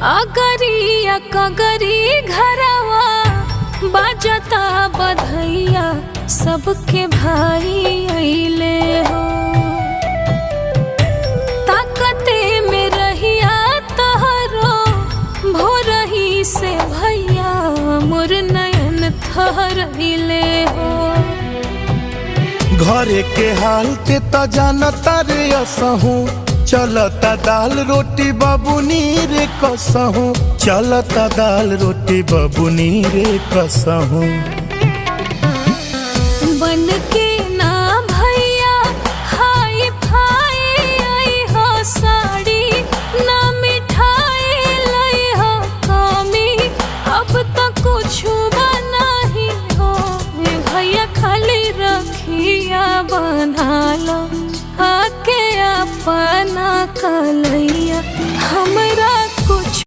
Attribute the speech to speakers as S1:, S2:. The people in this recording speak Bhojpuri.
S1: अगरिया कगरी घरवा बाजता बधैया सबके भाई अइले हो। ताकते में रहिया तहरो भोरही से भैया मोर नयन थहरइले हो।
S2: घरे के हाल ते त जानता रे असहू चलता दाल रोटी बबुनी रे कसहू चलता दाल रोटी बबुनी रे कसहू।
S1: बन के ना भैया हाई फाई आई हो साड़ी ना मिठाई लाई हो कमी अब तो कुछ नहीं हो। भैया खाली रखिया बना लो आके अपना कल